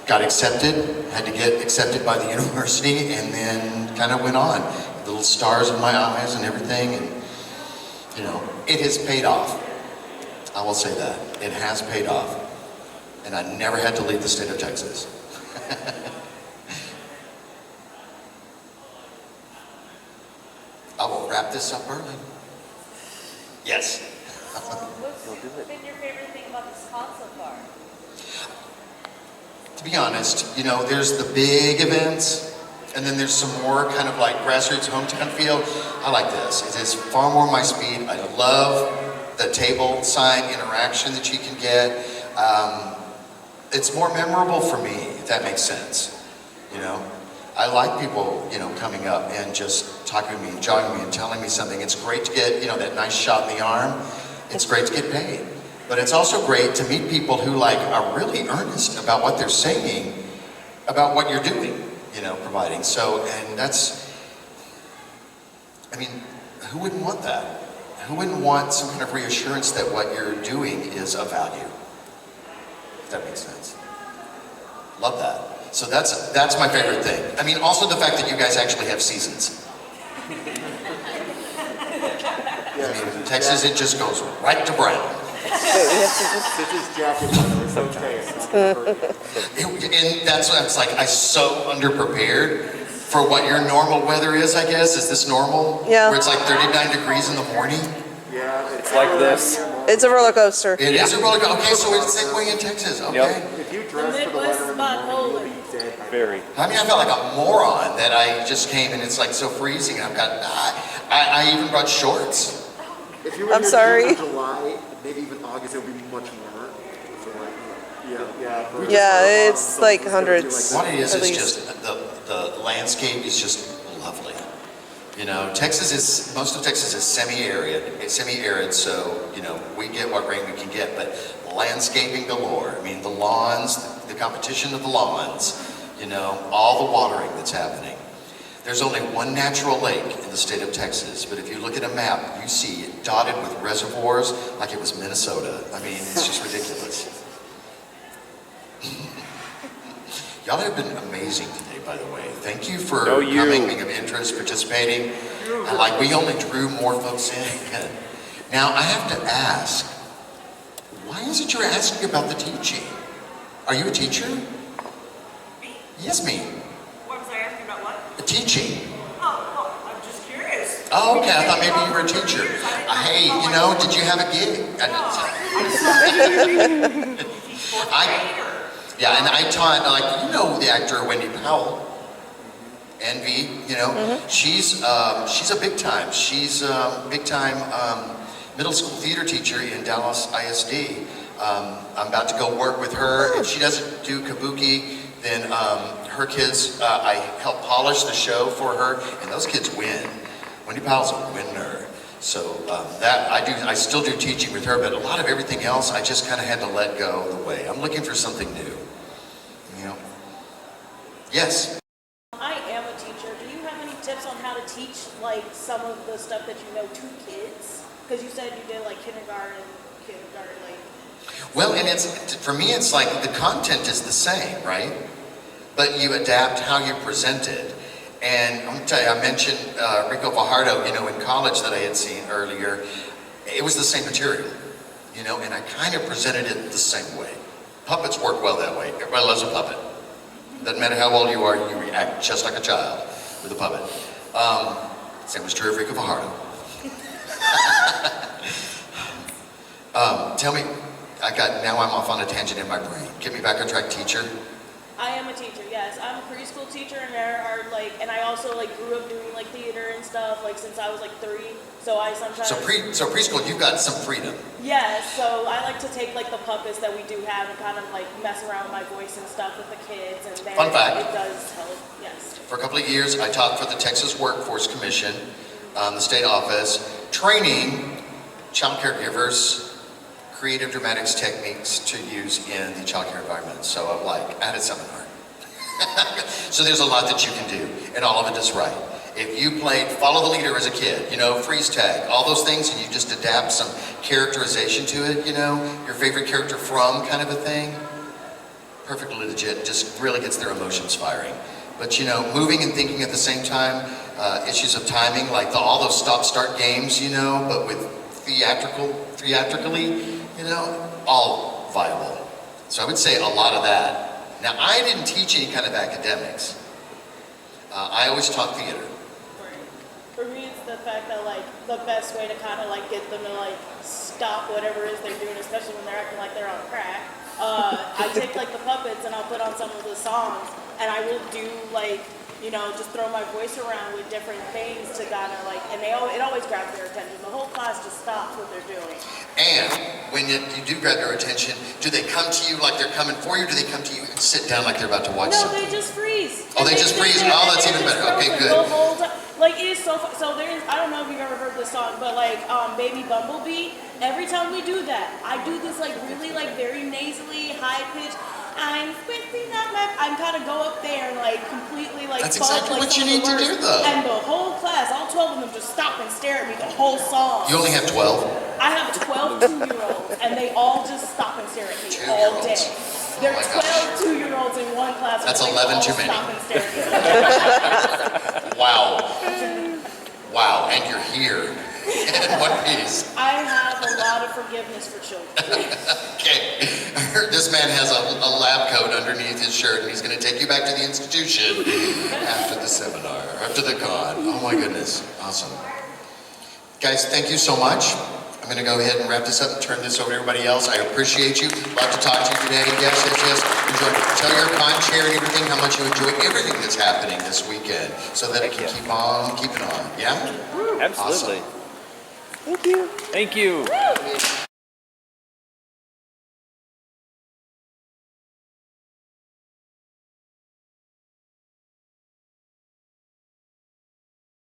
got accepted, had to get accepted by the university, and then kind of went on. Little stars in my eyes and everything, and you know, it has paid off. I will say that. It has paid off. And I never had to leave the state of Texas. I will wrap this up early. Yes. What's been your favorite thing about this con so far? To be honest, you know, there's the big events, and then there's some more kind of like grassroots hometown feel. I like this. It is far more my speed. I love the table sign interaction that you can get. It's more memorable for me, if that makes sense. You know, I like people, you know, coming up and just talking to me, jogging me, and telling me something. It's great to get, you know, that nice shot in the arm. It's great to get paid. But it's also great to meet people who like are really earnest about what they're saying, about what you're doing, you know, providing. So, and that's, I mean, who wouldn't want that? Who wouldn't want some kind of reassurance that what you're doing is of value? If that makes sense. Love that. So that's my favorite thing. I mean, also the fact that you guys actually have seasons. I mean, in Texas, it just goes right to brown. This is jacket weather, it's okay, it's not gonna hurt you. And that's why it's like, I'm so underprepared for what your normal weather is, I guess. Is this normal? Yeah. Where it's like 39 degrees in the morning? Yeah, It's like this. It's a roller coaster. It is a roller coaster. Okay, so it's the same way in Texas. Okay. Yep. If you dress for the Midwest weather is in the morning, bipolar. you'll be dead by Very. I mean, I felt like a moron that I just came and it's like so freezing. I've got, I even brought shorts. If you were I'm here sorry. June or July, maybe even August, it would be much warmer. So like, yeah. but- Yeah, it's so like it's gonna be hundreds. What it is At least. just the landscape is just lovely. You know, most of Texas is semi-arid, so, you know, we get what rain we can get, but landscaping galore. I mean, the lawns, the competition of the lawns, you know, all the watering that's happening. There's only one natural lake in the state of Texas, but if you look at a map, you see it dotted with reservoirs like it was Minnesota. I mean, it's just ridiculous. Y'all have been amazing today, by the way. Thank you for No, you. coming, being of interest, participating. And like, we only drew more folks in. Now, I have to ask, why is it you're asking about the teaching? Are you a teacher? Me? Yes, me. What was I asking about what? Teaching. Oh, well, I'm just curious. Oh, okay. I thought maybe you were a teacher. Hey, you know, did you have a gig? Yeah, and I taught, like, you know the actor Wendy Powell, Envy, you know, she's a big time. She's a big time middle school theater teacher in Dallas ISD. I'm about to go work with her. If she doesn't do kabuki, then her kids, I help polish the show for her, and those kids win. Wendy Powell's a winner. So that I still do teaching with her, but a lot of everything else I just kind of had to let go the way. I'm looking for something new. You know? Yes. I am a teacher. Do you have any tips on how to teach like some of the stuff that you know to kids? Because you said you did like kindergarten, like. Well, and it's for me, it's like the content is the same, right? But you adapt how you present it. And I'm gonna tell you, I mentioned Rico Fajardo, you know, in college that I had seen earlier. It was the same material, you know, and I kind of presented it the same way. Puppets work well that way. Everybody loves a puppet. Doesn't matter how old you are, you react just like a child with a puppet. Same was true of Rico Fajardo. Tell me, now I'm off on a tangent in my brain. Get me back on track, teacher. I am a teacher, yes. I'm a preschool teacher, and there are like, and I also like grew up doing like theater and stuff like since I was like 3. So I sometimes. So preschool, you've got some freedom. Yeah, so I like to take like the puppets that we do have and kind of like mess around with my voice and stuff with the kids, and then Fun fact. it does help. Yes. For a couple of years, I taught for the Texas Workforce Commission, the state office, training child caregivers creative dramatics techniques to use in the child care environment. So I'm like, at a seminar. So there's a lot that you can do, and all of it is right. If you played Follow the Leader as a kid, you know, freeze tag, all those things, and you just adapt some characterization to it, you know, your favorite character from kind of a thing, perfectly legit, just really gets their emotions firing. But you know, moving and thinking at the same time, issues of timing, like all those stop-start games, you know, but with theatrically, you know, all viable. So I would say a lot of that. Now, I didn't teach any kind of academics. I always taught theater. For me, it's the fact that like the best way to kind of like get them to like stop whatever it is they're doing, especially when they're acting like they're on crack. I take like the puppets and I'll put on some of the songs, and I will do like, you know, just throw my voice around with different things to kind of like, and it always grabs their attention. The whole class just stops what they're doing. And when you do grab their attention, do they come to you like they're coming for you, or do they come to you and sit down like they're about to watch No, something? they just freeze. Oh, they just freeze? Oh, that's even better. Okay, good. The whole time. Like, it is so fun. So there's, I don't know if you've ever heard this song, but like Baby Bumblebee, every time we do that, I do this like really like very nasally, high pitch. I'm twisting up my, I'm kind of go up there and like completely like. That's bug, exactly like, what you some of need the to do, words. though. And the whole class, all 12 of them just stop and stare at me the whole song. You only have 12? I have 12 2-year-olds, and they all just stop and stare at me all day. There's Oh my 12 2-year-olds in one class. That's and they 11 all too many. Stop and stare at me. Wow. Wow, and you're here. In one piece. I have a lot of forgiveness for children. Okay. I heard this man has a lab coat underneath his shirt, and he's going to take you back to the institution after the seminar, after the con. Oh my goodness. Awesome. Guys, thank you so much. I'm going to go ahead and wrap this up and turn this over to everybody else. I appreciate you. Love to talk to you today. Yes, yes, yes. Enjoy. Tell your con chair and everything how much you enjoy everything that's happening this weekend so that it can keep on keeping on. Yeah? Absolutely. Awesome. Thank you. Thank you.